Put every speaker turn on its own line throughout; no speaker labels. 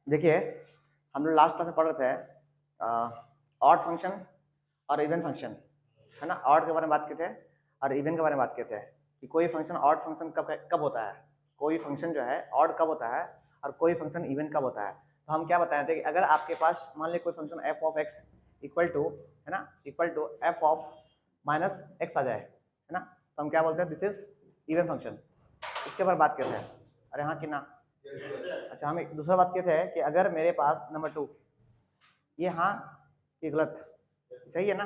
देखिए हम लोग लास्ट क्लास में पढ़ रहे थे ऑड फंक्शन और इवन फंक्शन, है ना। ऑड के बारे में बात किए थे और इवन के बारे में बात किए थे कि कोई फंक्शन ऑड फंक्शन कब होता है, कोई फंक्शन जो है ऑड कब होता है और कोई फंक्शन इवन कब होता है। तो हम क्या बताए थे कि अगर आपके पास मान लीजिए कोई function f of x equal to, है ना, equal to f of minus x आ जाए, है ना, तो हम क्या बोलते हैं, दिस इज इवन फंक्शन। इसके बारे में बात करते हैं। अरे हाँ कि ना। अच्छा, हम एक दूसरा बात कहते हैं कि अगर मेरे पास नंबर 2 ये हाँ ये गलत, सही है ना।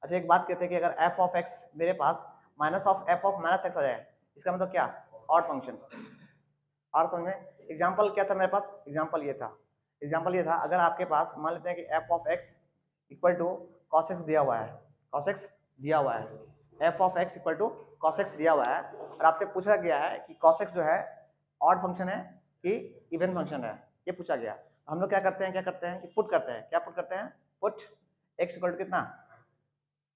अच्छा, एक बात कहते हैं कि अगर एफ ऑफ एक्स मेरे पास minus of f of minus x आ जाए, इसका मतलब क्या, ऑड फंक्शन। और समझ में एग्जाम्पल क्या था मेरे पास, एग्जाम्पल ये था अगर आपके पास मान लेते हैं कि f of x equal to cos x दिया हुआ है, कॉस एक्स दिया हुआ है, f of x equal to cos x दिया हुआ है और आपसे पूछा गया है कि कॉस एक्स जो है ऑड फंक्शन है कि इवन फंक्शन है, ये पूछा गया। हम लोग क्या करते हैं कि पुट करते हैं, क्या पुट करते हैं, पुट एक्स इक्वल टू कितना,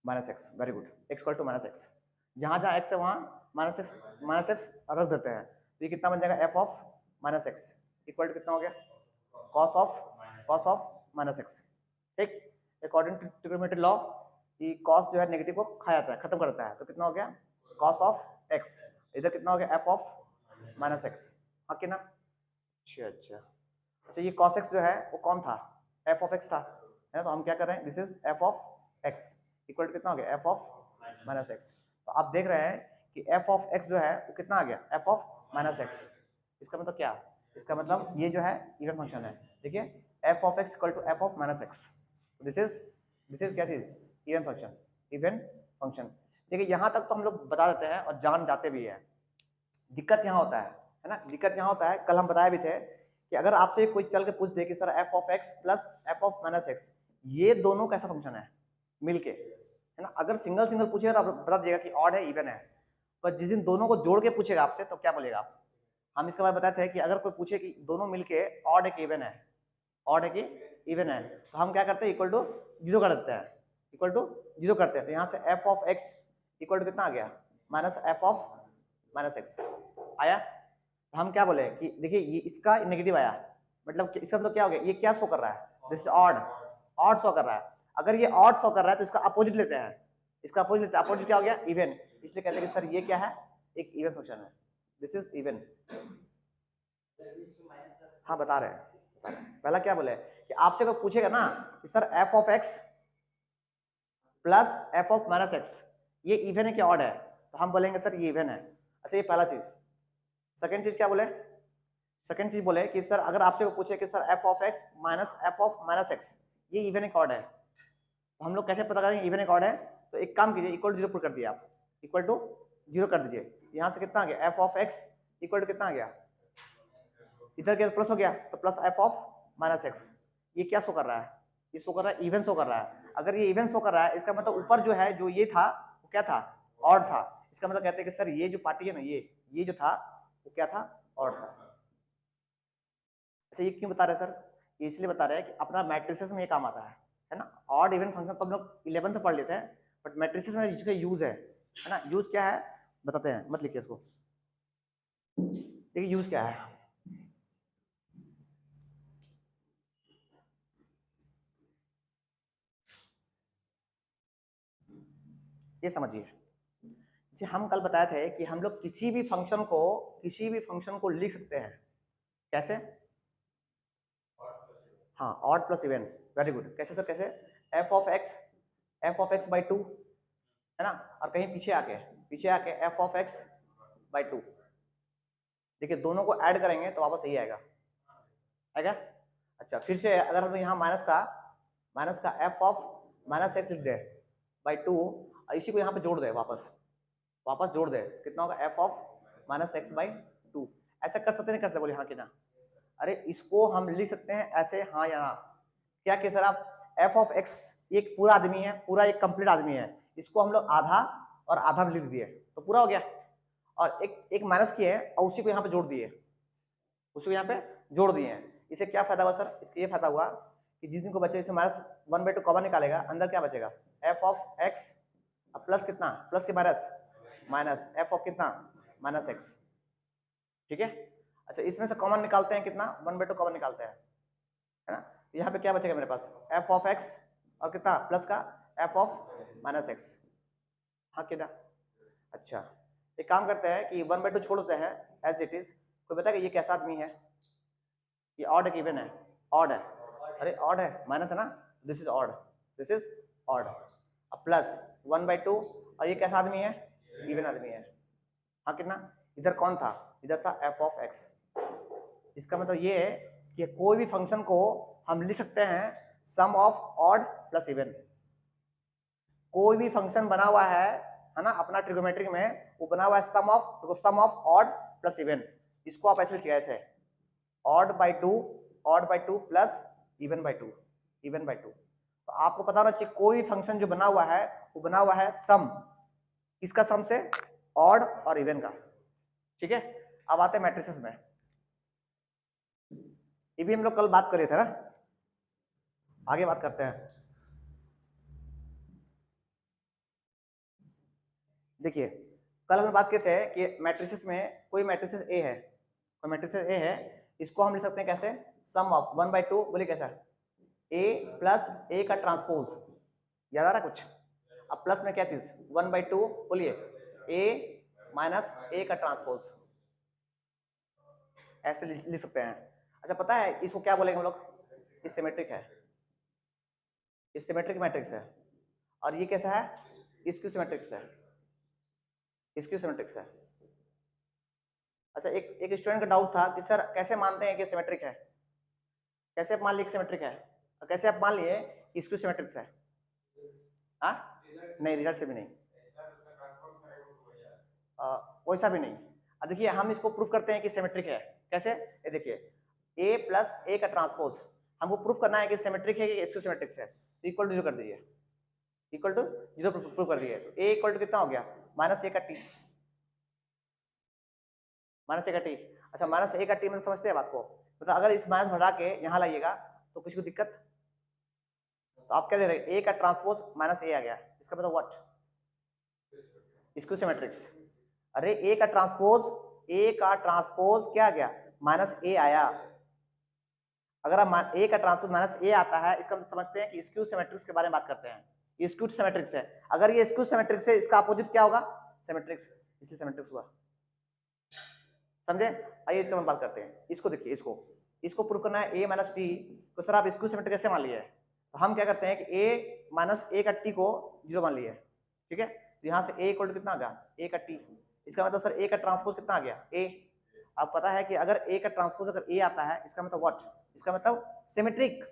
minus x. Very good, x equal to minus x, जहां जहां एक्स है वहां माइनस एक्स रख देते हैं। तो ये कितना बन जाएगा, f of minus x equal to कितना हो गया, कॉस ऑफ माइनस एक्स। ठीक, अकॉर्डिंग टू ट्रिग्नोमेट्री लॉ कि कॉस जो है नेगेटिव को खा जाता है, खत्म कर देता है। तो कितना हो गया, कॉस ऑफ एक्स, इधर कितना हो गया, एफ ऑफ माइनस एक्स। हाँ कि ना। अच्छा, ये cos x जो है वो कौन था, f ऑफ x था, है। तो हम क्या कर रहे हैं, this is f of x equal to कितना हो गया, f ऑफ माइनस एक्स। तो आप देख रहे हैं कि f ऑफ x जो है वो कितना आ गया, f ऑफ माइनस एक्स। इसका मतलब क्या, इसका मतलब ये जो है इवन फंक्शन है। देखिए f of x equal to f of minus x, this is क्या चीज, इवन फंक्शन, इवन फंक्शन। देखिए यहाँ तक तो हम लोग बता देते हैं और जान जाते भी है। दिक्कत यहाँ होता है ना, दिक्कत यहाँ होता है, कल हम बताए भी थे कि अगर आपसे कोई चल के पूछ दे कि sir f of x plus f of minus x ये दोनों कैसा फंक्शन है मिलके, है ना। अगर सिंगल सिंगल पूछेगा तो आप बता दीजिएगा कि ऑड है इवन है, पर जिस दिन दोनों को जोड़ के पूछेगा आपसे तो क्या बोलेगा आप। हम इसके बाद बताते हैं कि अगर कोई पूछे कि दोनों मिलके ऑड है कि इवन है, ऑड है कि इवन है, तो हम क्या करते हैं, इक्वल टू जीरो कर देते हैं, इक्वल टू जीरो करते हैं। तो यहाँ से f of x equal to कितना आ गया, minus f of minus x आया। हम क्या बोले कि देखिए ये इसका नेगेटिव आया, मतलब इसका मतलब क्या हो गया, ये क्या शो कर रहा है, this is odd, odd show कर रहा है। अगर ये ऑड शो कर रहा है तो इसका अपोजिट लेते हैं, इसका अपोजिट लेते हैं, अपोजिट क्या हो गया, इवन। इसलिए कहते हैं कि सर ये क्या है, एक इवन फंक्शन है, दिस इज इवन। हाँ बता रहे हैं, पहला क्या बोले कि आपसे कोई पूछेगा ना कि sir F of x plus f of minus x ये इवन है क्या ऑड है, तो हम बोलेंगे सर ये इवन है। अच्छा, ये पहला चीज। सेकंड चीज क्या बोले, सेकंड चीज बोले कि सर अगर आपसे को पूछे कि sir F of x minus F of minus x ये इवन एक ऑड है, तो हम लोग कैसे पता करेंगे इवन एक ऑड है। तो एक काम कीजिए, इक्वल टू जीरो पुट कर दिया आप, इक्वल टू जीरो कर दीजिए। यहाँ से कितना आ गया, f of x equal to कितना आ गया, इधर क्या प्लस हो गया, तो plus f of minus x. ये क्या शो कर रहा है, ये शो कर रहा है इवन शो कर रहा है। अगर ये इवन शो कर रहा है इसका मतलब ऊपर जो है जो ये था वो क्या था, ऑड था। इसका मतलब कहते हैं कि सर ये जो पार्टी है ना, ये जो था वो क्या था, ऑड था। अच्छा, ये क्यों बता रहे हैं सर, ये इसलिए बता रहे हैं कि अपना मैट्रिसेस में ये काम आता है ना। ऑड इवन फंक्शन तो हम लोग 11th में पढ़ लेते हैं, बट मैट्रिसेस में इसका यूज है ना। यूज क्या है बताते हैं, मत लिखिए इसको, देखिए यूज क्या है। ये समझिए, जैसे हम कल बताए थे कि हम लोग किसी भी फंक्शन को लिख सकते हैं, कैसे, हाँ odd plus even. Very good, कैसे सर, कैसे, एफ ऑफ एक्स बाई 2, है ना, और कहीं पीछे आके एफ ऑफ एक्स बाई 2। देखिए दोनों को ऐड करेंगे तो वापस यही आएगा। अच्छा, फिर से अगर हम यहाँ माइनस का एफ ऑफ माइनस एक्स लिख दे बाई 2, इसी को यहाँ पे जोड़ दे, वापस जोड़ दे, कितना होगा, F of minus x by 2। ऐसा कर सकते नहीं कर सकते, बोले हाँ कि ना। अरे इसको हम लिख सकते हैं ऐसे, हाँ या ना। क्या कि सर आप एफ ऑफ एक्स एक पूरा आदमी है, पूरा एक कंप्लीट आदमी है, इसको हम लोग आधा और आधा में लिख दिए तो पूरा हो गया। और एक माइनस किए और उसी को यहाँ पे जोड़ दिए, उसको यहाँ पे जोड़ दिए हैं। इसे क्या फायदा हुआ सर, इसके ये फायदा हुआ कि जिस दिन को बच्चे इसे माइनस 1/2 कॉमन निकालेगा, अंदर क्या बचेगा, एफ ऑफ एक्स प्लस कितना, प्लस के माइनस एफ ऑफ कितना, माइनस एक्स। ठीक है। अच्छा, इसमें से कॉमन निकालते हैं कितना, 1/2 कॉमन निकालते हैं, है ना। यहाँ पे क्या बचेगा मेरे पास, एफ ऑफ एक्स और कितना प्लस का एफ ऑफ माइनस एक्स। हाँ कितना, अच्छा एक काम करते हैं कि 1/2 छोड़ देते हैं एज इट इज। कोई बताएगा ये कैसा आदमी है, ये ऑड है कि इवन है, ऑड है, अरे ऑड है, माइनस है ना, this is odd, this is odd, अब प्लस 1/2 और ये कैसा आदमी है, इवन आदमी है। हाँ कितना, इधर कौन था, इधर था एफ ऑफ एक्स। इसका मतलब ये है कि कोई भी फंक्शन को हम लिख सकते हैं सम ऑफ ऑड प्लस इवन। कोई भी फंक्शन बना हुआ है ना अपना ट्रिगोमेट्रिक में, वो बना हुआ है सम ऑफ ऑड प्लस इवन। इसको आप ऐसे लिखिए, ऐसे odd by two plus even by two, even by two. तो आपको पता होना चाहिए कोई भी फंक्शन जो बना हुआ है वो बना हुआ है सम, इसका सम से ऑड और इवन का, ठीक है। अब आते हैं मैट्रिसेस में, ये भी हम लोग कल बात कर रहे थे ना, आगे बात करते हैं। देखिए कल हम बात किए थे कि मैट्रिसेस में कोई मैट्रिसेस ए है, कोई मैट्रिसेस ए है, इसको हम लिख सकते हैं कैसे, सम ऑफ 1/2, बोलिए कैसा, ए प्लस ए का ट्रांसपोज, याद आ रहा कुछ। अब प्लस में क्या चीज 1/2, बोलिए ए माइनस ए का ट्रांसपोज, ऐसे लिख सकते हैं। अच्छा पता है इसको क्या बोलेंगे हम लोग, ये सिमेट्रिक है, ये सिमेट्रिक मैट्रिक्स है। और ये कैसा है, स्क्यू सिमेट्रिक्स है, स्क्यू सिमेट्रिक्स है। अच्छा एक स्टूडेंट का डाउट था कि सर कैसे मानते हैं कि सिमेट्रिक है, कैसे आप मान लिए सिमेट्रिक है, और कैसे आप मान लिए कि स्क्यू सिमेट्रिक्स है। हाँ नहीं, रिजल्ट से भी नहीं, वैसा भी नहीं। अब देखिए हम इसको प्रूफ करते हैं कि सिमेट्रिक है, कैसे, ये देखिए ए प्लस ए का ट्रांसपोज, हमको प्रूफ करना है कि सिमेट्रिक है कि स्क्यू सिमेट्रिक्स है, तो इक्वल टू 0 कर दीजिए, इक्वल टू 0 प्रूफ कर दिए। तो ए इक्वल टू कितना हो गया, माइनस ए का टी, माइनस ए का टी। अच्छा माइनस ए का टी मतलब समझते हैं बात को, मतलब अगर इस माइनस हटा के यहाँ लाइएगा तो किसी को दिक्कत, तो आप क्या दे रहे हैं, ए का ट्रांसपोज माइनस ए आ गया, इसका मतलब व्हाट, स्क्यू सिमेट्रिक्स। अरे ए का ट्रांसपोज क्या आ गया, माइनस ए आया। अगर आप ए का ट्रांसपोज माइनस ए आता है, इसका मतलब समझते हैं कि स्क्यू सिमेट्रिक्स के बारे में बात करते हैं, ये स्क्यू सिमेट्रिक्स है। अगर ये स्क्यू सिमेट्रिक्स है, इसका अपोजिट क्या होगा, सिमेट्रिक्स, इसलिए सिमेट्रिक्स हुआ, समझे। आइए इसका हम बात करते हैं, इसको देखिए, इसको प्रूफ करना है ए माइनस टी, तो सर आप स्क्यू सिमेट्रिक कैसे मान लिए, तो हम क्या करते हैं कि ए माइनस ए का टी को 0 मान लिए, ठीक है। तो यहाँ से ए इक्वल टू कितना आ गया, ए का टी, इसका मतलब सर ए का ट्रांसपोज कितना आ गया, ए। अब पता है कि अगर ए का ट्रांसपोज अगर ए आता है, इसका मतलब व्हाट, इसका मतलब सिमेट्रिक,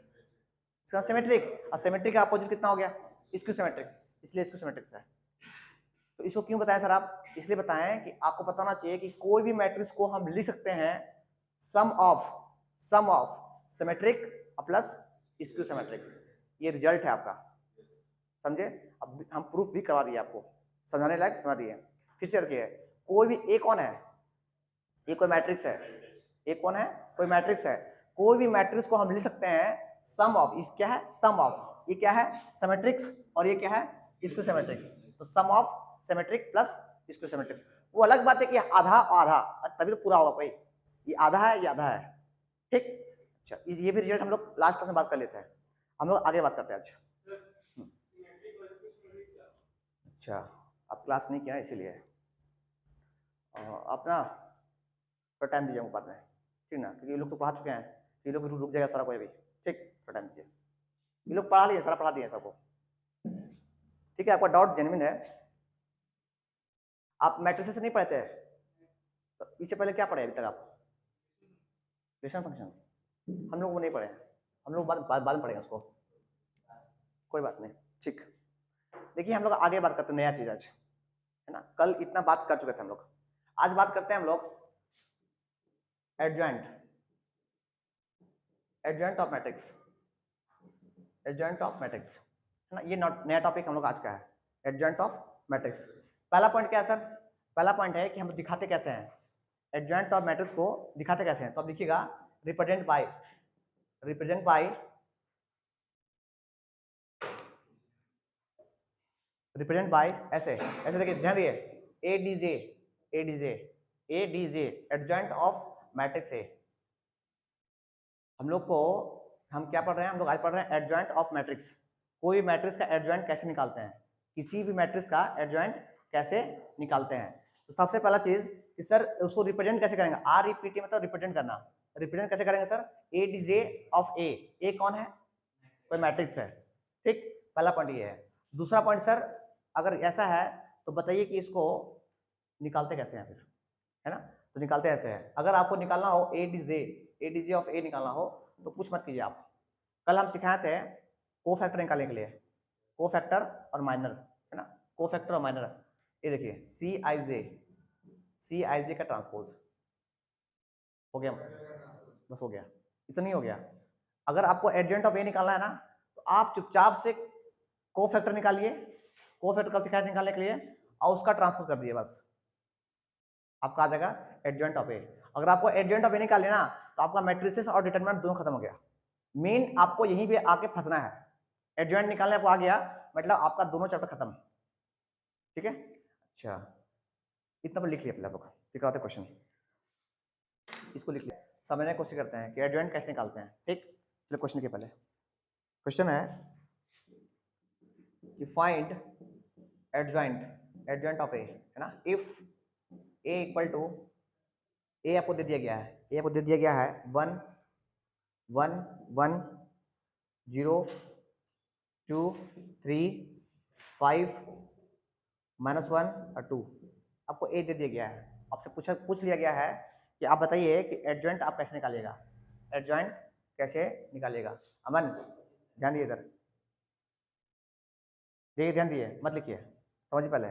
इसका सिमेट्रिक, और सिमेट्रिक का अपोजिट कितना हो गया, स्क्यू सिमेट्रिक, इसलिए स्क्यू सिमेट्रिक है। तो इसको क्यों बताया सर आप, इसलिए बताएं कि आपको पता होना चाहिए कि कोई भी मैट्रिक्स को हम लिख सकते हैं सम ऑफ सिमेट्रिक प्लस स्क्यू सिमेट्रिक्स, ये रिजल्ट है आपका, समझे। अब हम प्रूफ भी करवा दिए आपको, समझाने लायक समझा दिए। फिर से रखिए, कोई भी ए कौन है, ये कोई मैट्रिक्स है, ए कौन है, कोई मैट्रिक्स है, कोई भी मैट्रिक्स को हम लिख सकते हैं सम ऑफ, इस क्या है सम ऑफ, ये क्या है सिमेट्रिक्स, और ये क्या है स्क्यू सिमेट्रिक। तो सम ऑफ सिमेट्रिक प्लस स्क्यू सिमेट्रिक्स, वो अलग बात है कि आधा आधा तभी तो पूरा होगा कोई, ये आधा है, ये आधा है, ठीक। अच्छा ये भी रिजल्ट हम लोग लास्ट क्लास में बात कर लेते हैं, हम लोग आगे बात करते हैं आज। अच्छा आप क्लास नहीं किया इसीलिए, आप ना थोड़ा टाइम दीजिए बाद में, ठीक ना, क्योंकि ये लोग तो पढ़ा चुके हैं, ये लोग रुक जाएगा सारा कोई अभी, ठीक, थोड़ा टाइम दीजिए, ये लोग पढ़ा लिए, सारा पढ़ा दिए सबको, ठीक है। आपका डाउट जेन्युइन है, आप मैट्रिसेस से नहीं पढ़ते हैं, तो इससे पहले क्या पढ़े अभी तक आप, रिलेशन फंक्शन, हम लोग वो नहीं पढ़े, हम लोग बाद में पढ़ेंगे उसको, कोई बात नहीं, ठीक। देखिए हम लोग आगे बात करते हैं नया चीज आज, है ना, कल इतना बात कर चुके थे हम लोग, आज बात करते हैं हम लोग adjoint of matrix, adjoint of matrix, है ना, ये नया टॉपिक हम लोग आज का है, एडजॉइंट ऑफ मैट्रिक्स। पहला पॉइंट क्या है सर, पहला पॉइंट है कि हम दिखाते कैसे हैं एडजॉइंट ऑफ मैट्रिक्स को, दिखाते कैसे हैं, तो आप देखिएगा रिप्रेजेंट बाय ऐसे देखिए, ध्यान दिए, ए D J adjoint of matrix A. हम लोग को हम क्या पढ़ रहे हैं, हम लोग आज पढ़ रहे हैं एडजॉइंट ऑफ मैट्रिक्स। कोई मैट्रिक्स का एडजॉइंट कैसे निकालते हैं, किसी भी मैट्रिक्स का एडजॉइंट कैसे निकालते हैं। तो सबसे पहला चीज कि सर उसको रिप्रेजेंट कैसे करेंगे, आर ई पी टी मतलब रिप्रेजेंट करना। रिप्रेजेंट कैसे करेंगे sir, A D J of A कौन है, कोई मैट्रिक्स है, ठीक, पहला पॉइंट ये है। दूसरा पॉइंट सर अगर ऐसा है तो बताइए कि इसको निकालते कैसे हैं फिर, है ना। तो निकालते ऐसे हैं, अगर आपको निकालना हो ए डी जे ऑफ ए निकालना हो तो कुछ मत कीजिए आप। कल हम सिखाए थे कोफैक्टर निकालने के लिए, कोफैक्टर और माइनर, है ना, कोफैक्टर और माइनर। ये देखिए सी आई जे का ट्रांसपोज हो गया, बस हो गया, इतना ही हो गया। अगर आपको एडजॉइंट ऑफ ए निकालना है ना तो आप चुपचाप से कोफैक्टर निकालिए, कोफैक्टर कब सिखाया निकालने के लिए, और उसका ट्रांसपोज कर दिए, बस आपका आ जाएगा एडजॉइंट ऑफ ए। अगर आपको एडजॉइंट ऑफ ए निकालना ना तो आपका मैट्रिसेस और डिटरमिनेंट दोनों खत्म हो गया। मेन आपको यहीं पे आके फंसना है, एडजॉइंट निकालने आपको आ गया मतलब आपका दोनों चैप्टर खत्म, ठीक है। अच्छा इतना पर लिख लिया पहले आप लोग, दिखाते क्वेश्चन, इसको लिख लिया, समझने की कोशिश करते हैं कि एडजॉइंट कैसे निकालते हैं, ठीक। चलो क्वेश्चन के पहले क्वेश्चन है कि फाइंड एडजॉइंट ऑफ ए, है ना। इफ ए इक्वल टू, ए आपको दे दिया गया है, ए आपको दे दिया गया है 1 1 1 0 2 3 5 -1 और 2, आपको ए दे दिया गया है। आपसे पूछ लिया गया है कि आप बताइए कि एडजॉइंट आप कैसे निकालिएगा, एडजॉइंट कैसे निकालिएगा। अमन ध्यान दिए इधर, देखिए ध्यान दिए, मत लिखिए, समझिए पहले।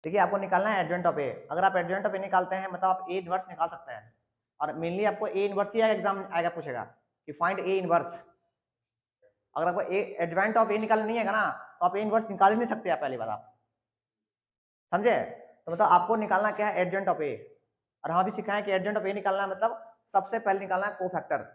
देखिए आपको निकालना है एडजॉइंट ऑफ ए। अगर आप एडजॉइंट ऑफ ए निकालते हैं मतलब आप ए इनवर्स निकाल सकते हैं, और मेनली आपको ए इनवर्स ही एग्जाम आएगा, पूछेगा कि फाइंड ए इनवर्स। अगर आपको ए एडजॉइंट ऑफ ए निकालना नहीं है ना तो आप ए इनवर्स निकाल ही नहीं सकते आप, पहली बार आप समझे। तो मतलब आपको निकालना क्या है, एडजॉइंट ऑफ ए। और हम भी सिखाएं कि एडजॉइंट ऑफ ए निकालना है मतलब सबसे पहले निकालना है कोफैक्टर।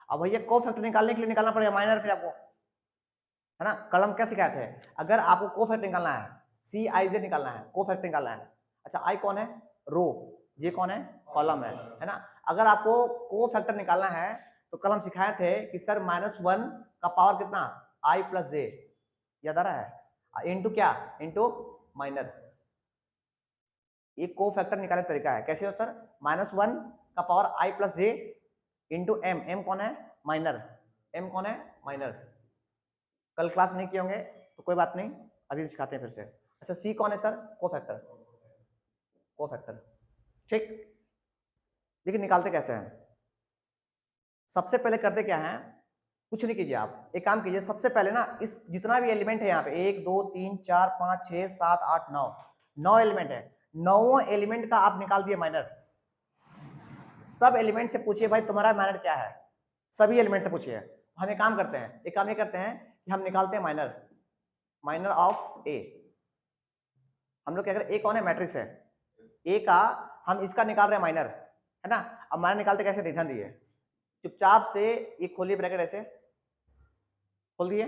अब भैया कोफैक्टर निकालने के लिए निकालना पड़ेगा माइनर, फिर आपको, है ना। कल हम क्या सिखाए थे, अगर आपको कोफैक्टर निकालना है, सी आई जे निकालना है, कोफैक्टर निकालना है। अच्छा आई कौन है, रो, ये कौन है, कॉलम है ना। अगर आपको कोफैक्टर निकालना है तो कल हम सिखाए थे कि सर -1 का पावर कितना, आई प्लस जे, याद आ रहा है, इंटू क्या, इंटू माइनर। ये कोफैक्टर निकालने का तरीका है, कैसे होता है, -1 का पावर आई plus J into M, M कौन है, माइनर, एम कौन है, माइनर। कल क्लास नहीं किए होंगे तो कोई बात नहीं, अभी सिखाते हैं फिर से। अच्छा सी कौन है सर, कोफैक्टर, कोफैक्टर, ठीक। लेकिन निकालते कैसे हैं, सबसे पहले करते क्या है, कुछ नहीं कीजिए आप, एक काम कीजिए, सबसे पहले ना इस जितना भी एलिमेंट है यहाँ पे 1 2 3 4 5 6 7 8 9, 9 एलिमेंट है, 9 एलिमेंट का आप निकाल दिए माइनर। सब एलिमेंट से पूछिए भाई तुम्हारा माइनर क्या है, सभी एलिमेंट से पूछिए। हम एक काम करते हैं, एक काम ये करते हैं कि हम निकालते हैं माइनर, माइनर ऑफ ए। हम लोग क्या करें, ए कौन है, मैट्रिक्स है, ए का हम इसका निकाल रहे हैं माइनर, है ना। अब माइनर निकालते कैसे, ध्यान दिए, चुपचाप से ये खोलिए ब्रैकेट, ऐसे खोल दिए।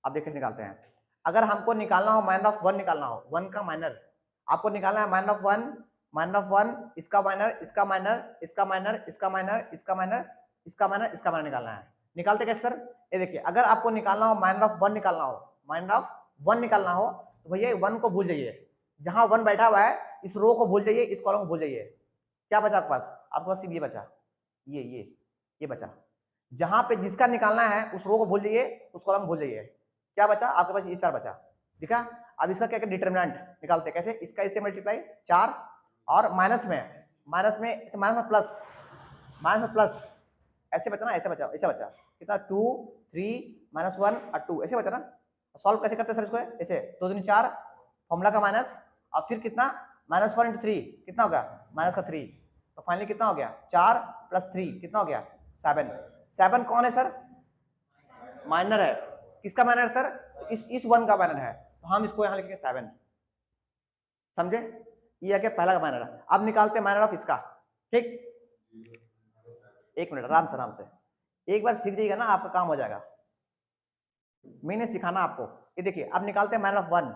अब देखिए निकालते हैं, अगर हमको निकालना हो माइनर ऑफ 1 निकालना हो, 1 का माइनर आपको निकालना है, माइनर ऑफ 1, माइनर ऑफ 1 इसका माइनर, इसका माइनर, इसका माइनर, इसका माइनर, इसका माइनर, इसका माइनर, इसका माइनर निकालना है। निकालते कैसे सर, ये देखिए, अगर आपको निकालना हो माइनर ऑफ 1 निकालना हो, माइनर ऑफ 1 निकालना हो तो भैया 1 को भूल जाइए, जहां 1 बैठा हुआ है इस रो को भूल जाइए, इस कॉलम को भूल जाइए। क्या बचा आपके पास, आपके पास सिर्फ ये बचा, ये बचा। जहां पे जिसका निकालना है उस रो को भूल जाइए, उस कॉलम को भूल जाइए। क्या बचा आपके पास, ये 4 बचा, दिखा। अब इसका क्या डिटरमिनेंट निकालते कैसे, इसका इससे मल्टीप्लाई 4 और माइनस में प्लस ऐसे बचा ना, ऐसे बचा, ऐसे बचा कितना, 2 3 -1 और 2, ऐसे बचा ना। सॉल्व कैसे करते हैं सर इसको, ऐसे 2 3 4 फॉर्मूला का माइनस, और फिर कितना -1 × 3 कितना होगा, माइनस का 3, तो फाइनली कितना हो गया, 4 + 3 कितना हो गया, 7। 7 कौन है सर, माइनर है, किसका माइनर है सर, तो इस 1 का माइनर है, तो हम इसको यहाँ लिखेंगे 7, समझे। ये है पहला का माइनर है। अब निकालते हैं माइनर ऑफ इसका, ठीक। एक मिनट आराम से, एक बार सीख जाइएगा ना आपका काम हो जाएगा, मैंने सिखाना आपको। ये देखिए अब निकालते हैं माइनर ऑफ 1,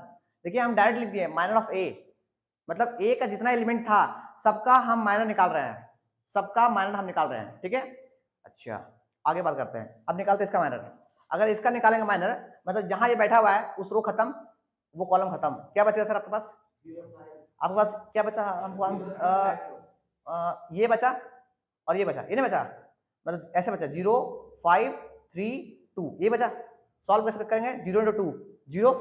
देखिए हम डायरेक्ट लिख दिए माइनर ऑफ ए, मतलब ए का जितना एलिमेंट था सबका हम माइनर निकाल रहे हैं, सबका माइनर हम निकाल रहे हैं, ठीक है। अच्छा आगे बात करते हैं। अब निकालते हैं इसका माइनर। अगर इसका निकालेंगे माइनर, मतलब जहां ये बैठा हुआ है उस रो खत्म, वो कॉलम खत्म, क्या बचेगा सर आपके पास? आपके पास क्या बचा? ये बचा और ये बचा, ये नहीं बचा, मतलब ऐसे बचा 0 5 3 2, ये बचा। सॉल्व कैसे करेंगे? 0 इंटू 2 0,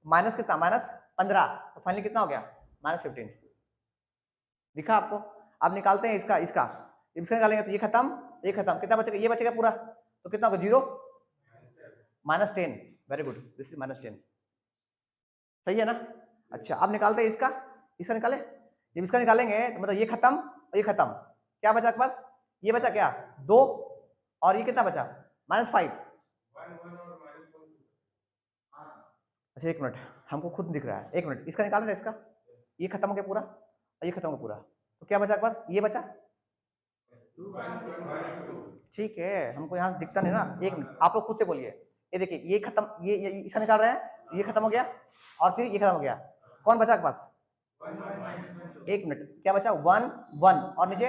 माइनस कितना? माइनस 15, तो फाइनली कितना हो गया? माइनस 15। दिखा आपको? अब निकालते हैं इसका, इसका निकालेंगे तो ये खत्म, ये खत्म, कितना बचेगा? ये बचेगा पूरा, तो कितना होगा? 0 minus 10। Very good, this is minus 10, सही है ना? अच्छा, अब निकालते हैं इसका, इसका निकाले। जब इसका निकालेंगे तो मतलब ये खत्म और ये खत्म, क्या बचा आपके पास? ये बचा क्या? 2, और ये कितना बचा? माइनस 5। अच्छा एक मिनट, हमको खुद दिख रहा है, एक मिनट, इसका निकाल रहे हैं, इसका, ये खत्म हो गया पूरा और ये खत्म हो गया पूरा, तो क्या बचा आपके पास? ये बचा, ठीक है, हमको यहाँ से दिखता नहीं ना। एक मिनट, आप लोग खुद से बोलिए। ये देखिए, ये खत्म, ये इसका निकाल रहे हैं, ये खत्म हो गया और फिर ये खत्म हो गया, कौन बचा आपके पास? एक मिनट, क्या बचा? 1 1 और नीचे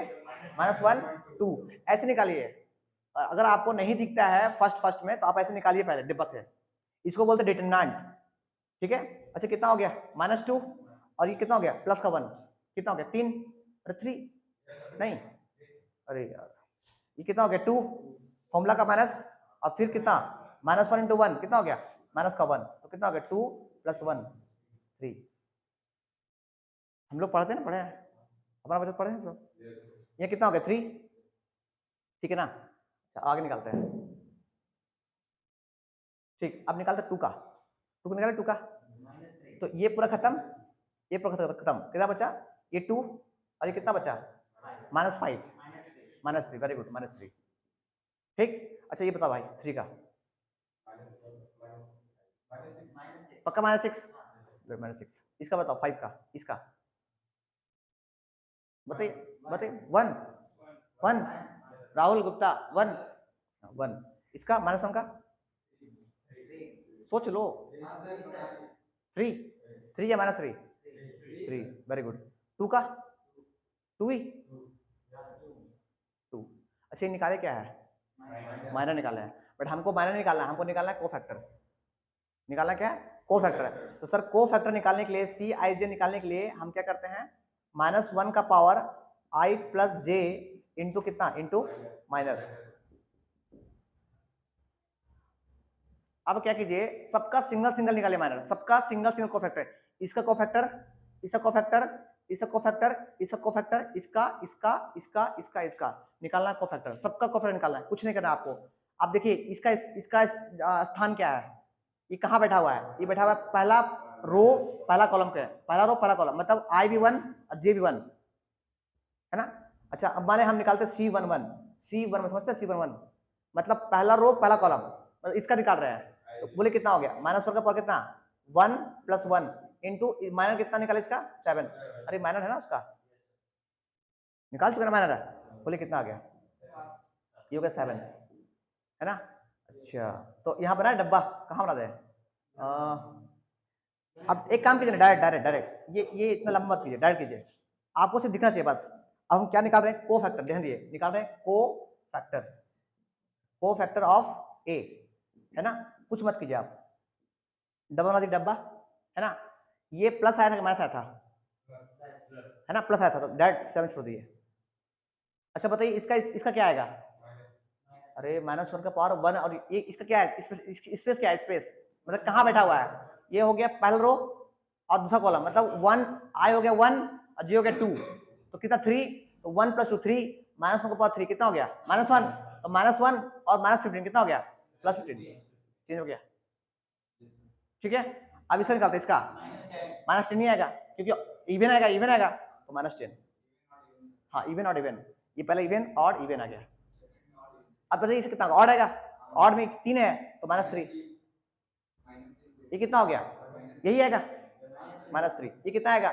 माइनस 1 2, ऐसे निकालिए। अगर आपको नहीं दिखता है फर्स्ट में तो आप ऐसे निकालिए पहले डिब्बा से, इसको बोलते डिटरमिनेंट, ठीक है? अच्छा कितना हो गया? माइनस 2, और ये कितना हो गया? प्लस का 1, कितना हो गया? 3, अरे 3 नहीं, अरे यार, ये कितना हो गया? 2, फॉर्मूला का माइनस, और फिर कितना? माइनस 1 इंटू 1 कितना हो गया? माइनस का 1, तो कितना हो गया? 2 प्लस 1 3। हम लोग पढ़ते हैं ना, पढ़े हैं अपना बचत, पढ़े हैं तो ये कितना हो गया? 3, ठीक है ना? अच्छा आगे निकालते हैं, ठीक, अब निकालते 2 का, 2 को निकाले, 2 का, तो ये पूरा खत्म, ये पूरा खत्म, कितना बचा? ये 2 और ये कितना बचा? Minus 5 minus 3, very good, minus 3, ठीक। अच्छा ये बताओ भाई 3 का पक्का माइनस 6, माइनस 6, इसका बताओ 5 का, इसका बताइए, बताइए 1 1, राहुल गुप्ता 1 1, इसका माइनस 1 का सोच लो, 3 3 या माइनस 3 3, वेरी गुड। 2 का 2 ही 2। अच्छा ये निकाले क्या है? माइनर निकाला है, बट हमको माइनर निकालना है, हमको निकालना है कोफैक्टर, निकालना क्या है? कोफैक्टर। तो सर कोफैक्टर निकालने के लिए, सी आई जे निकालने के लिए हम क्या करते हैं? माइनस 1 का पावर आई प्लस जे इंटू कितना? Into minor. अब क्या कीजिए, सबका सिंगल सिंगल निकाले माइनर, सबका सिंगल सिंगल कोफैक्टर, इसका कोफैक्टर, इसका कोफैक्टर, इसका कोफैक्टर, इसका कोफैक्टर, इसका इसका इसका इसका इसका निकालना है कोफैक्टर, सबका कोफैक्टर निकालना है, कुछ नहीं करना आपको। अब देखिए इसका इसका स्थान क्या है? ये कहाँ बैठा हुआ है? ये बैठा हुआ है पहला रो पहला कॉलम पे, पहला रो पहला कॉलम, मतलब आई भी 1 और जे भी 1 है ना? अच्छा अब माने हम निकालते C11, C11 समझते? C11 मतलब पहला रो पहला कॉलम, मतलब इसका निकाल रहे हैं, तो बोले कितना हो गया? माइनस 1 का पावर कितना? 1 प्लस 1 इंटू माइनर कितना निकाले इसका? 7, अरे माइनर है ना उसका, निकाल चुका ना माइनर है, बोले कितना आ गया? ये हो गया 7, है ना? अच्छा तो यहाँ बना डब्बा, कहाँ बना दे? अब एक काम कीजिए, डायरेक्ट डायरेक्ट डायरेक्ट, ये इतना लंबा मत कीजिए, डायरेक्ट कीजिए, आपको सिर्फ दिखना चाहिए बस। अब हम क्या निकाल रहे हैं? को फैक्टर, ध्यान दिए, निकाल रहे हैं को फैक्टर, को फैक्टर ऑफ ए, है ना? कुछ मत कीजिए आप, डब्बा बना दिए, डब्बा, है ना? ये प्लस आया था कि माइनस आया था? है ना, प्लस आया था, तो डायरेक्ट 7 छोड़ दिए। अच्छा बताइए इसका इसका क्या आएगा? अरे माइनस 1 का पावर 1, और ये इसका क्या है? स्पेस क्या है? स्पेस मतलब कहाँ बैठा हुआ है? ये हो गया पहला रो और दूसरा कॉलम, मतलब 1 आई हो गया 1 और जी हो गया 2, तो कितना? 3, तो 1 प्लस 2 3, माइनस 1 का पावर 3 कितना हो गया? माइनस 1, तो माइनस 1 और माइनस 15 कितना हो गया? प्लस 15, चेंज हो गया, ठीक है? अब इसका निकालते हैं, इसका माइनस 10 नहीं आएगा क्योंकि इवन आएगा, इवन आएगा तो माइनस 10, हाँ इवन और इवन, ये पहले इवन और इवन आ गया। अब बताइए इसे कितना ऑड आएगा? ऑड में 3 है तो माइनस 3, ये कितना हो गया? यही आएगा माइनस 3, ये कितना आएगा?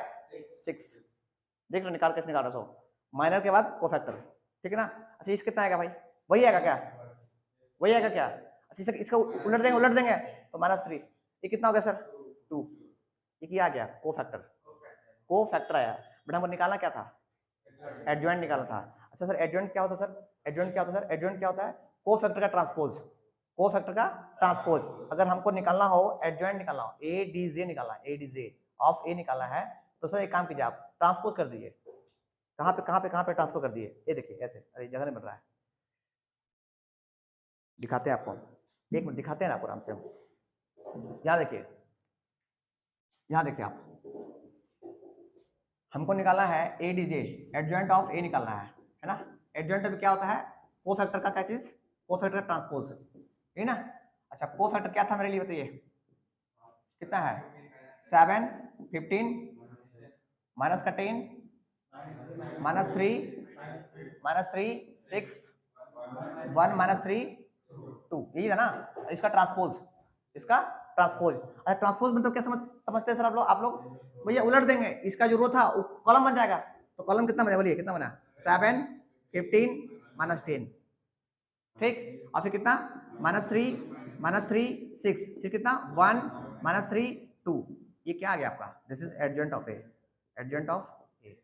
6, देख लो निकाल कैसे निकाल रहा हूँ, माइनर के बाद कोफैक्टर, ठीक है ना? अच्छा इसका कितना आएगा भाई? वही आएगा क्या? वही आएगा क्या? अच्छा इसका उलट देंगे तो माइनस 3, ये कितना हो गया सर? 2, ये क्या आ गया? कोफैक्टर आया, बट हमको निकालना क्या था? एडजॉइंट निकालना था। अच्छा सर एडजॉइंट क्या होता है सर? एडजॉइंट क्या होता है सर? एडजॉइंट क्या होता है? कोफैक्टर का ट्रांसपोज, कोफैक्टर का ट्रांसपोज अगर हमको निकालना हो, एडजॉइंट निकालना हो, ए डी जे निकालना है, A D J of A निकालना है, तो सर एक काम कीजिए, आप ट्रांसपोज कर दीजिए। कहाँ पे ट्रांसफर कर दिए, ये देखिए ऐसे, अरे जगह नहीं बन रहा है, दिखाते हैं आपको, एक मिनट दिखाते हैं ना आपको आराम से। यहाँ देखिए, यहाँ देखिए आप, हमको निकालना है A D J, adjoint of A निकालना है ना। एडजॉइंट में क्या होता है, कोफैक्टर का क्या चीज, कोफैक्टर ट्रांसपोज, ठीक ना। अच्छा कोफैक्टर क्या था मेरे लिए बताइए, कितना है 7 15 माइनस का 10 -3 6 1 -3 2, यही है ना। इसका ट्रांसपोज, इसका ट्रांसपोज। अच्छा ट्रांसपोज मतलब क्या समझते हैं सर आप लोग भैया उलट देंगे, इसका जो रो था वो कॉलम बन जाएगा, तो कॉलम कितना बना, बोलिए कितना बना, 7 15 -10, ठीक। और फिर कितना -3 6, फिर कितना 1 -3 2, ये क्या आ गया आपका, this is adjoint of A, adjoint of A.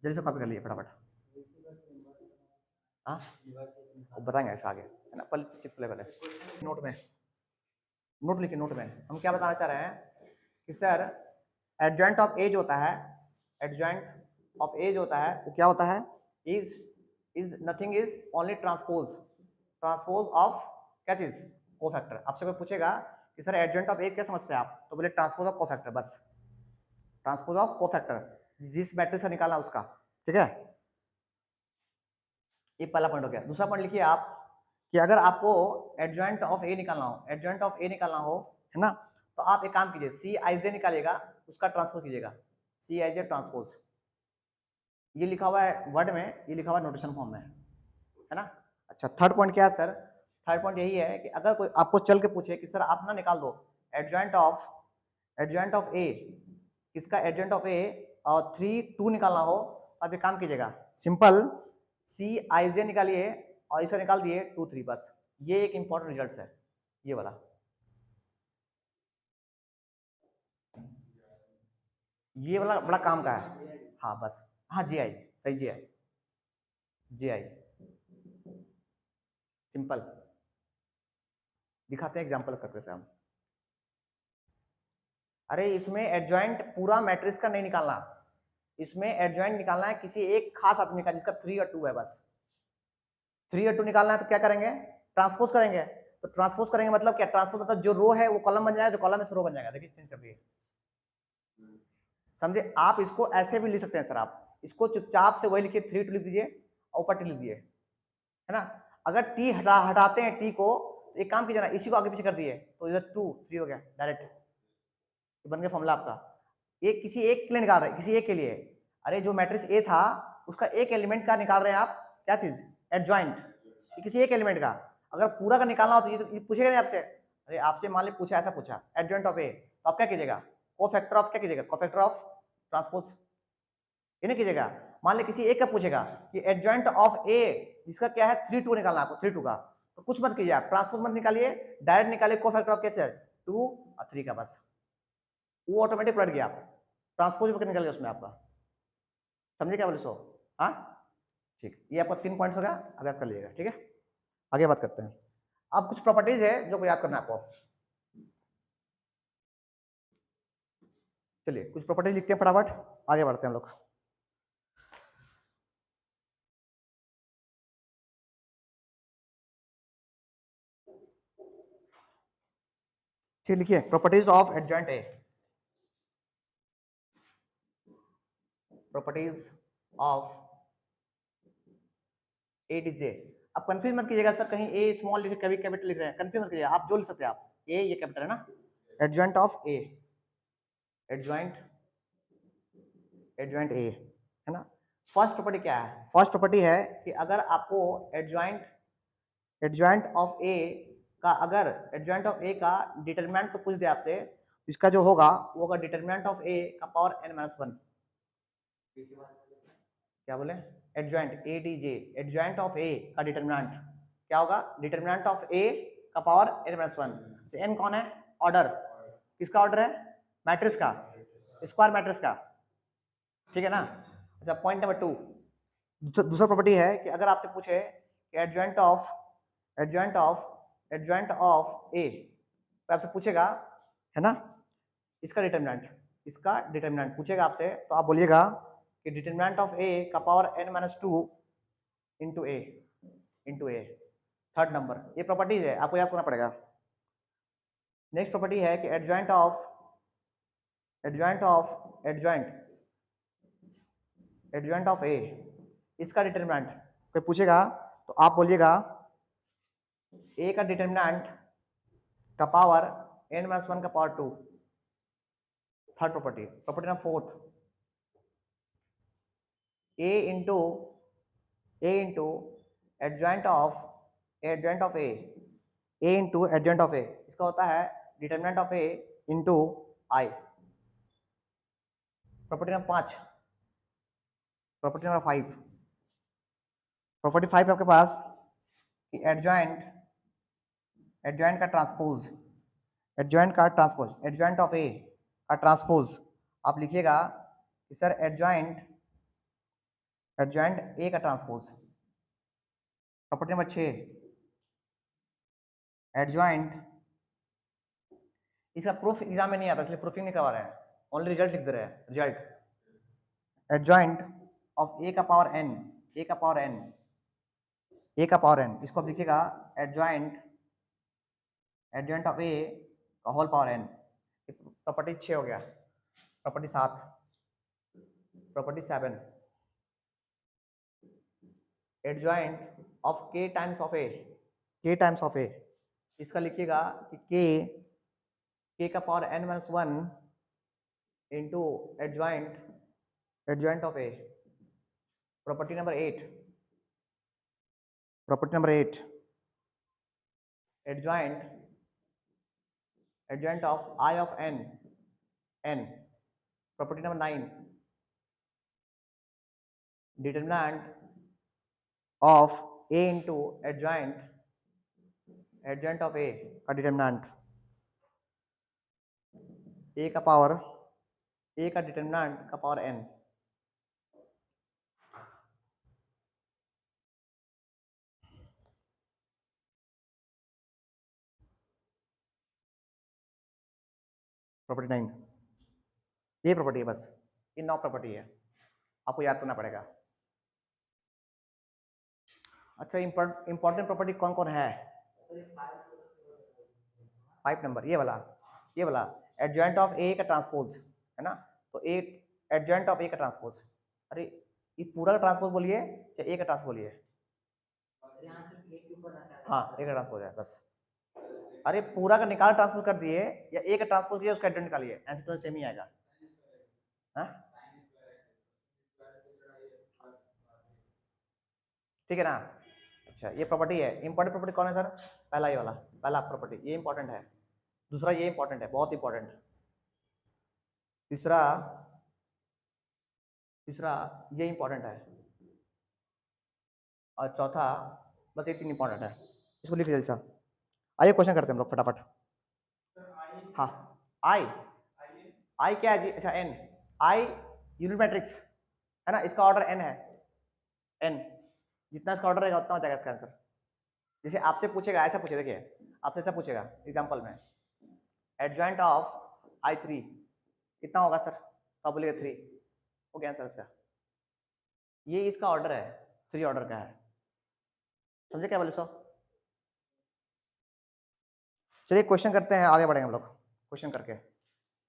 जल्दी से कॉपी कर लिए फटाफट, हाँ बताएंगे ऐसा आगे, है ना। पहले चिप पहले नोट में, नोट लिखिए, नोट में हम क्या बताना चाह रहे हैं कि सर एडजॉइंट ऑफ ए जो होता है, एडजॉइंट ऑफ ए जो होता है वो क्या होता है, is nothing is only transpose, transpose of क्या चीज, कोफैक्टर। आपसे कोई पूछेगा कि सर एडजॉइंट ऑफ ए क्या समझते हैं आप, तो बोले ट्रांसपोज ऑफ कोफैक्टर, बस ट्रांसपोज ऑफ कोफैक्टर, जिस मैट्रिक्स का निकालना उसका, ठीक है। ये पहला पॉइंट हो गया। दूसरा पॉइंट लिखिए आप कि अगर आपको एडजॉइंट ऑफ ए निकालना हो, एडजॉइंट ऑफ ए निकालना हो, है ना, तो आप एक काम कीजिए, सी आई जे निकालिएगा, उसका ट्रांसपोज कीजिएगा, सी आई जे ट्रांसपोज। ये लिखा हुआ है वर्ड में, ये लिखा हुआ है नोटेशन फॉर्म में, है ना। अच्छा थर्ड पॉइंट क्या है सर, थर्ड पॉइंट यही है कि अगर कोई आपको चल के पूछे कि सर आप ना निकाल दो एडजॉइंट ऑफ ए, किसका एडजॉइंट ऑफ ए और 3 2 निकालना हो, तो आप एक काम कीजिएगा, सिंपल सी आई जे निकालिए और इसे निकाल दिए 2 3, बस ये एक इंपॉर्टेंट रिजल्ट है, ये वाला, ये वाला बड़ा काम का है, हाँ बस, हाँ जी आई, सही जी आई, जी आई, सिंपल दिखाते हैं एग्जांपल करके से हम। अरे इसमें एडजॉइंट पूरा मैट्रिक्स का नहीं निकालना, इसमें एडजॉइंट निकालना है किसी एक खास आदमी का जिसका 3 और 2 है, बस 3 और 2 निकालना है, तो क्या करेंगे, ट्रांसपोज करेंगे। तो ट्रांसपोज करेंगे मतलब क्या, ट्रांसपोज मतलब जो रो है वो कॉलम बन जाएगा, जो कॉलम है रो बन जाएगा, देखिए चेंज कर दिए, समझे। आप इसको ऐसे भी लिख सकते हैं सर, आप इसको चुपचाप से वही लिखिए, 3 2 लिख दीजिए और ऊपर टी लिख दिए, है ना। अगर टी हटाते हैं टी को, तो एक काम कीजिए ना, इसी को आगे पीछे कर दिए, तो इधर 2 3 हो गया डायरेक्ट, बन गया फॉर्मूला आपका। एक किसी एक के लिए निकाल रहे हैं, किसी एक के लिए, अरे जो मैट्रिक्स ए था उसका एक एलिमेंट का निकाल रहे हैं आप, क्या चीज, एडजॉइंट, किसी एक एलिमेंट का। अगर पूरा का निकालना हो तो ये पूछेगा नहीं आपसे, अरे आपसे मान ली पूछा, ऐसा पूछा एडजॉइंट ऑफ ए, तो आप क्या कीजिएगा, कोफैक्टर ऑफ क्या कीजिएगा, कोफैक्टर ऑफ ट्रांसपोज, ये नहीं कीजिएगा। मान ली किसी एक का पूछेगा कि एडजॉइंट ऑफ ए जिसका क्या है 3 2 निकालना आपको, 3 2 का, तो कुछ मत कीजिए आप, ट्रांसपोज मत निकालिए, डायरेक्ट निकालिए कोफैक्टर ऑफ कैसे 2 और 3 का, बस वो ऑटोमेटिक पलट गया, आप ट्रांसपोज निकल गया उसमें आपका, समझे क्या बोले सो, हाँ ठीक। ये आपका 3 पॉइंट्स हो गया, अब याद कर लीजिएगा, ठीक है। आगे बात करते हैं, अब कुछ प्रॉपर्टीज है जो याद करना है आपको, चलिए कुछ प्रॉपर्टीज लिखते हैं फटाफट, आगे बढ़ते हैं हम लोग। ठीक लिखिए, properties of adjoint A, properties of A D जे। अब कंफ्यूज मत कीजिएगा सर, कहीं ए स्मॉल लिखे कभी कैपिटल लिख रहे हैं, कंफ्यूज मत कीजिएगा, आप जो लिख सकते हैं आप, ए ये कैपिटल है ना, adjoint of A, adjoint A, है ना। फर्स्ट प्रॉपर्टी क्या है, फर्स्ट प्रॉपर्टी है कि अगर आपको एडजॉइंट ऑफ ए का, अगर एडजॉइंट ऑफ ए का डिटरमिनेंट को पूछ दे आपसे, इसका जो होगा वो होगा डिटरमिनेंट ऑफ ए का पावर n-1, क्या बोले, adjoint A D J, adjoint of A का डिटरमिनेंट क्या होगा, डिटरमिनेंट ऑफ ए का पावर n-1। n कौन है, ऑर्डर, किसका ऑर्डर है, मैट्रिक्स का, स्क्वायर मैट्रिक्स का, ठीक है ना। अच्छा पॉइंट नंबर 2, दूसरा प्रॉपर्टी है कि अगर आपसे पूछे कि एडजॉइंट ऑफ एडजॉइंट ऑफ ए, तो आपसे पूछेगा है ना, इसका डिटर्मिनेंट पूछेगा आपसे, तो आप बोलिएगा कि डिटर्मिनेंट ऑफ ए का पावर n-2 इंटू ए, थर्ड नंबर। ये प्रॉपर्टीज है, आपको याद करना पड़ेगा। नेक्स्ट प्रॉपर्टी है कि एडजॉइंट ऑफ ए, इसका डिटर्मिनेंट कोई पूछेगा तो आप बोलिएगा ए का डिटर्मिनेंट का पावर n-1 का power 2, third property. Property number fourth, A into adjoint of A, इसका होता है determinant of A into I. Property number 5, property number 5, property 5 आपके पास कि एडजॉइंट का ट्रांसपोज, एडजॉइंट ऑफ ए का ट्रांसपोज, आप लिखिएगा कि सर एडजॉइंट ए का ट्रांसपोज। प्रॉपर्टी नंबर 6, एडजॉइंट, इसका प्रूफ एग्जाम में नहीं आता इसलिए प्रूफिंग नहीं करवा रहे हैं, ओनली रिजल्ट लिख दे रहे हैं, रिजल्ट। एडजॉइंट ऑफ ए का पावर n, इसको आप लिखिएगा एडजॉइंट ऑफ ए का होल पावर n। प्रॉपर्टी 6 हो गया। Property 7, property 7, adjoint of k times of A, इसका लिखिएगा कि k का power n-1 into adjoint of A. Property number 8, adjoint of I of n। Property number 9, determinant of A into adjoint of A का determinant, ए का determinant का power n। Property 9, ये property है, बस ये 9 प्रॉपर्टी है, आपको याद करना पड़ेगा। अच्छा, इंपॉर्टेंट प्रॉपर्टी कौन कौन है? 5 नंबर, ये वाला एडजॉइंट ऑफ ए का ट्रांसपोज है ना, तो ए एडजॉइंट ऑफ ए का ट्रांसपोज, अरे ये पूरा का ट्रांसपोज बोलिए चाहे ए का ट्रांसपोज बोलिए, हाँ ए का ट्रांसपोज है बस। अरे पूरा का निकाल ट्रांसपोज कर दिए या ए का ट्रांसपोज किया उसका एडजॉइंट निकालिए, ऐसे तो सेम ही आएगा। ठीक है ना? अच्छा, ये प्रॉपर्टी है। इंपॉर्टेंट प्रॉपर्टी कौन है सर? पहला ये वाला, पहला प्रॉपर्टी, ये इंपॉर्टेंट है। दूसरा ये इंपॉर्टेंट है, बहुत इंपॉर्टेंट। तीसरा ये इंपॉर्टेंट है, और चौथा बस ये 3 इंपॉर्टेंट है, इसको लिख लीजिए सर। आइए क्वेश्चन करते हैं हम लोग फटाफट। हाँ, आई क्या है जी? अच्छा एन, आई यूनिट मैट्रिक्स है ना, इसका ऑर्डर एन है, एन जितना इसका ऑर्डर रहेगा उतना हो जाएगा इसका आंसर। जैसे आपसे पूछेगा, ऐसा पूछे, देखिए आपसे ऐसा पूछेगा एग्जांपल में, एडजॉइंट ऑफ I3 कितना होगा सर? तो आप बोलिएगा 3, हो गया आंसर इसका। ये इसका ऑर्डर है, 3 ऑर्डर का है, समझे क्या बोले सो? चलिए क्वेश्चन करते हैं, आगे बढ़ेंगे हम लोग क्वेश्चन करके, है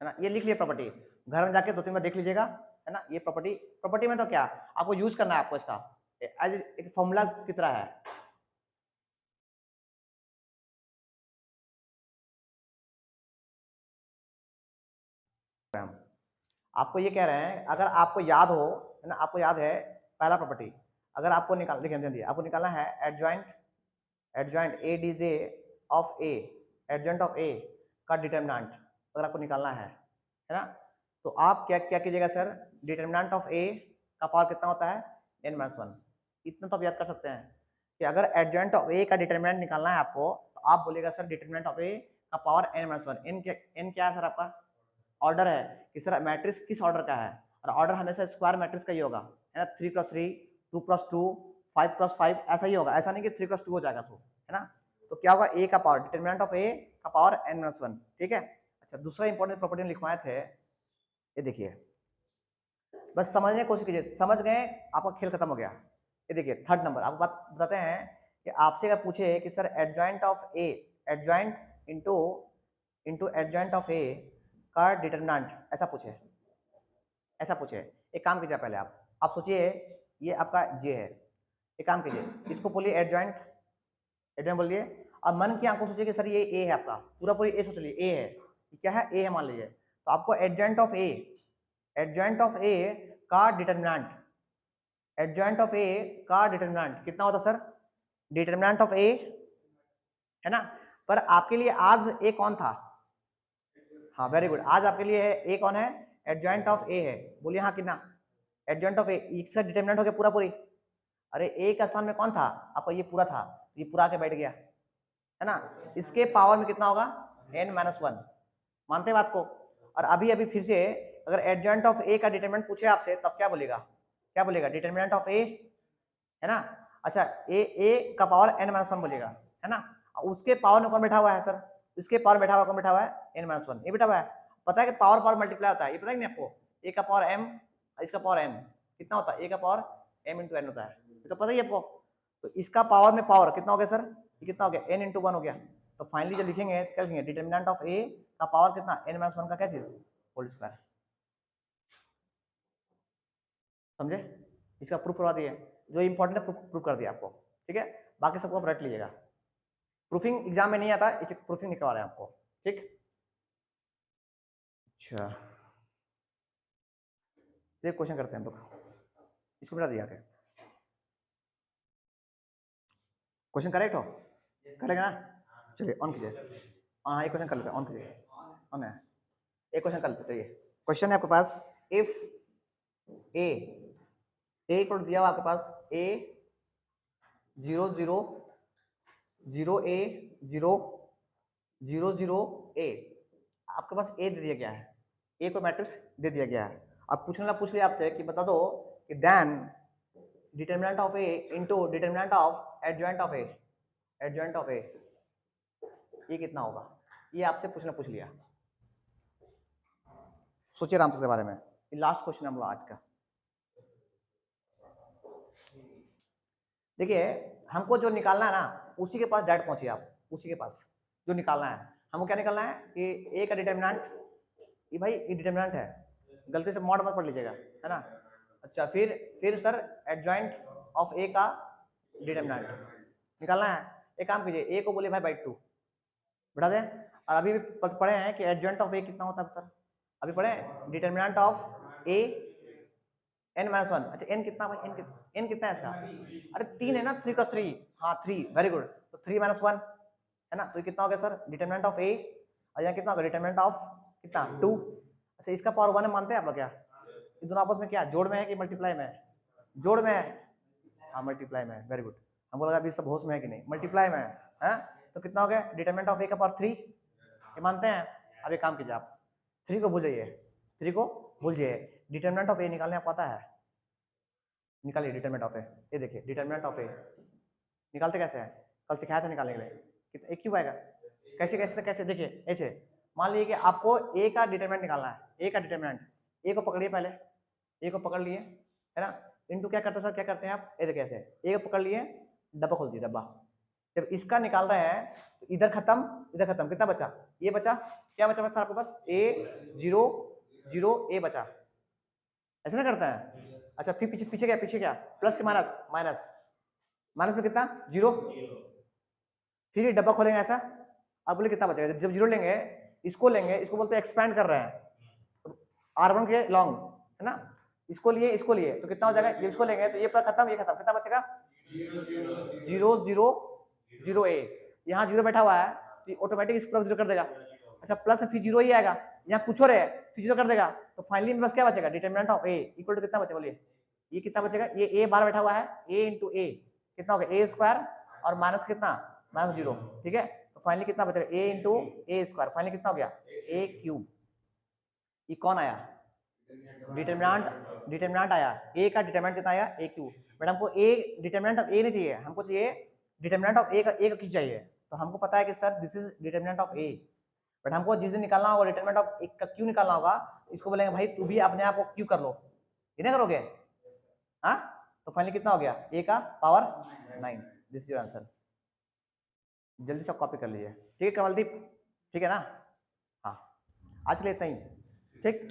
ना। ये लिख लिए प्रॉपर्टी, घर में जाके 2-3 बार देख लीजिएगा, है ना। ये प्रॉपर्टी में तो क्या आपको यूज करना है, आपको इसका एज एक फॉर्मूला की तरह है। आपको ये कह रहे हैं, अगर आपको याद हो, है ना, आपको याद है पहला प्रॉपर्टी, अगर आपको आपको निकालना है adjoint ADJ of A, adjoint of A का डिटर्मिनेंट अगर आपको निकालना है ना, तो आप क्या कीजिएगा सर? डिटर्मिनेंट ऑफ ए का पावर कितना होता है? n-1। इतना तो आप याद कर सकते हैं कि अगर एडजॉइंट ऑफ ए का डिटर्मिनेंट निकालना है आपको, तो आप बोलेगा सर डिटर्मिनेंट ऑफ ए का पावर n-1। n क्या है सर? आपका ऑर्डर है कि सर मैट्रिक्स किस ऑर्डर का है, और ऑर्डर हमेशा स्क्वायर मैट्रिक्स का ही होगा, है ना। 3 × 3, 2 + 2, 5 + 5 ऐसा ही होगा, ऐसा नहीं कि 3 + 2 हो जाएगा सो, है है ना। तो क्या होगा, a का पावर, डिटरमिनेंट ऑफ a का पावर n-1, ठीक है। अच्छा, दूसरा इंपॉर्टेंट प्रॉपर्टी लिखवाए थे, ये देखिए, बस समझने की कोशिश कीजिए, समझ गए आपका खेल खत्म हो गया। ये देखिए थर्ड नंबर, आपको बात बताते हैं कि आपसे अगर पूछे कि sir adjoint of A, adjoint into adjoint of A का डिटरमिनेंट, ऐसा पूछे, ऐसा पूछे, एक काम कीजिए पहले आप सोचिए ये आपका जे है, एक काम कीजिए इसको बोलिए एडजॉइंट, एडजॉइंट बोलिए, अब मन की आंखों सोचिए कि सर ये ए है आपका, पूरा पूरी ए सोच लीजिए, ए है, क्या है, ए है मान लीजिए, तो आपको adjoint of A, adjoint of A का डिटरमिनेंट, एडजॉइंट ऑफ ए का डिटरमिनेंट कितना होता सर, डिटरमिनेंट ऑफ ए, है ना। पर आपके लिए आज ए कौन था, हाँ वेरी गुड, आज आपके लिए है ए कौन है, एडजॉइंट ऑफ ए है, बोलिए हाँ कितना, एडजॉइंट ऑफ ए, इसका डिटरमिनेंट हो गया पूरा पूरी, अरे ए का स्थान में कौन था आपका, ये पूरा था, ये पूरा के बैठ गया, है ना। इसके पावर में कितना होगा, n-1, मानते हैं बात को। और अभी अभी फिर से अगर एडजॉइंट ऑफ ए का डिटरमिनेंट पूछे आपसे तब क्या बोलेगा, क्या बोलेगा, डिटरमिनेंट ऑफ ए, है ना। अच्छा, ए का पावर n-1 बोलेगा, है ना। उसके पावर में कौन बैठा हुआ है सर, इसके पावर बैठा हुआ, कौन बैठा हुआ है, n-1, ये बैठा हुआ है। पता है कि पावर पावर मल्टीप्लाई होता है, ये पता है नहीं आपको, ए का पावर m, इसका पावर n कितना होता है, ए का पावर m इंटू n होता है, ये तो पता ही है आपको। तो इसका पावर में पावर कितना हो गया सर, ये कितना हो गया, n इंटू 1 हो गया। तो फाइनली जब लिखेंगे क्या लिखेंगे, डिटरमिनेंट ऑफ ए का पावर कितना, n-1 का क्या चीज, होल स्क्वायर, समझे। इसका प्रूफ करवा दिए, जो इंपॉर्टेंट है प्रूफ कर दिया आपको, ठीक है। बाकी सबको आप रट लीजिएगा, प्रूफिंग एग्जाम में नहीं आता, इसलिए प्रूफिंग निकलवा रहे हैं आपको, ठीक। अच्छा, एक क्वेश्चन करते हैं हम लोग, इसको मिला दिया, क्वेश्चन करेक्ट हो, करेगा ना, चलिए ऑन कीजिए, हाँ एक क्वेश्चन कर लेते हैं, ऑन कीजिए, ऑन है, एक क्वेश्चन कर लेते हैं। क्वेश्चन है आपके पास, इफ ए को दिया हुआ आपके पास a 0 0 0 a 0 0 0 a, आपके पास a दे दिया गया है, a को मैट्रिक्स दे दिया गया है। अब पूछ लिया आपसे कि बता दो कि then determinant of a into determinant of adjoint of a, adjoint of a ये कितना होगा, ये आपसे पूछ लिया, सोचिए आराम से इसके बारे में, ये लास्ट क्वेश्चन है हम लोग आज का। देखिए हमको जो निकालना है ना, उसी के पास डायरेक्ट पहुंचिए आप, उसी के पास जो निकालना है हमको, क्या निकालना है कि ए का डिटरमिनेंट, ये भाई ये डिटरमिनेंट है, गलती से मॉड मत पढ़ लीजिएगा, है ना। अच्छा, फिर सर एडजॉइंट ऑफ ए का डिटरमिनेंट निकालना है, एक काम कीजिए ए को बोले भाई बाई 2 बढ़ा दें, और अभी भी पढ़े हैं कि एडजॉइंट ऑफ ए कितना होता है सर, अभी पढ़े डिटरमिनेंट ऑफ ए n-1, अच्छा n कितना भाई, n कितना है इसका, अरे 3 है ना, 3 + 3, हाँ 3, वेरी गुड, तो 3-1 है ना, तो ये कितना हो गया सर, डिटरमिनेंट ऑफ ए, और यहाँ कितना होगा, डिटरमिनेंट ऑफ कितना 2। अच्छा, इसका पावर 1 मानते हैं आप लोग क्या, ये दोनों आपस में क्या जोड़ में है कि मल्टीप्लाई में है, जोड़ में है, हाँ मल्टीप्लाई में है, वेरी गुड, हमको लगा अभी सब होश में है कि नहीं, मल्टीप्लाई में है, तो कितना हो गया, डिटरमिनेंट ऑफ ए का पावर 3, ये मानते हैं। अब एक काम कीजिए आप 3 को भूल जाइए, 3 को भूल जाइए, डिटरमिनेंट ऑफ ए निकालने आपको आता है, निकालिए डिटरमिनेंट ऑफ ए, ये देखिए डिटरमिनेंट ऑफ ए निकालते कैसे हैं, कल सिखाया था निकालने के लिए, कितना एक क्यूब आएगा, कैसे देखिए, ऐसे मान लीजिए कि आपको ए का डिटरमिनेंट निकालना है, ए का डिटरमिनेंट, ए को पकड़िए पहले, ए को पकड़ लिए, है ना, इनटू क्या करते हैं सर, क्या करते हैं आप, ये देखिए ऐसे, ए को पकड़ लिए, डब्बा खोल दिए, डब्बा, जब इसका निकाल रहे हैं तो इधर खत्म, कितना बचा, ये बचा, क्या बचा सर आपके पास, a 0 0 a बचा, ऐसा ना करता है। अच्छा, फिर पीछे क्या, प्लस के माइनस में कितना 0, फिर ये डब्बा खोलेंगे ऐसा, अब बोले कितना बचेगा, जब 0 लेंगे, इसको बोलते हैं एक्सपैंड कर रहे हैं, R1 के लॉन्ग, है ना, इसको लिए तो कितना हो जाएगा, ये इसको लेंगे तो ये पूरा खत्म, ये खत्म, कितना बचेगा 0 0 0 a, यहाँ 0 बैठा हुआ है तो ऑटोमेटिक इस पूरा 0 कर देगा। अच्छा, प्लस फिर 0 ही आएगा, यहाँ कुछ और है फिर 0 कर देगा, तो फाइनली बस क्या बचेगा, determinant of a equal to कितना बचेगा, बोलिए ये कितना बचेगा, ये a बार बैठा हुआ है, a इंटू a कितना हो गया, a स्क्वायर और माइनस कितना, -0, ठीक है, तो फाइनली कितना बचेगा, a into a square, finally कितना हो गया, a क्यूब। ये कौन आया, डिटरमिनेंट आया, a का डिटरमिनेंट कितना आया, a क्यूब। बट हमको a डिटरमिनेंट ऑफ a नहीं चाहिए, हमको चाहिए डिटर्मिनेंट ऑफ ए का क्यों चाहिए, तो हमको पता है कि sir this is determinant of A, but हमको जिस दिन निकालना होगा डिटर्मिनेंट ऑफ ए का क्यों निकालना होगा, इसको बोलेंगे भाई तू भी अपने आप को क्यों कर लो, ये नहीं करोगे, हाँ, तो फाइनली कितना हो गया, ए का power 9, this is your answer. जल्दी से कॉपी कर लीजिए, ठीक है कमलदीप, ठीक है ना, हाँ आज के लिए इतना ही, ठीक।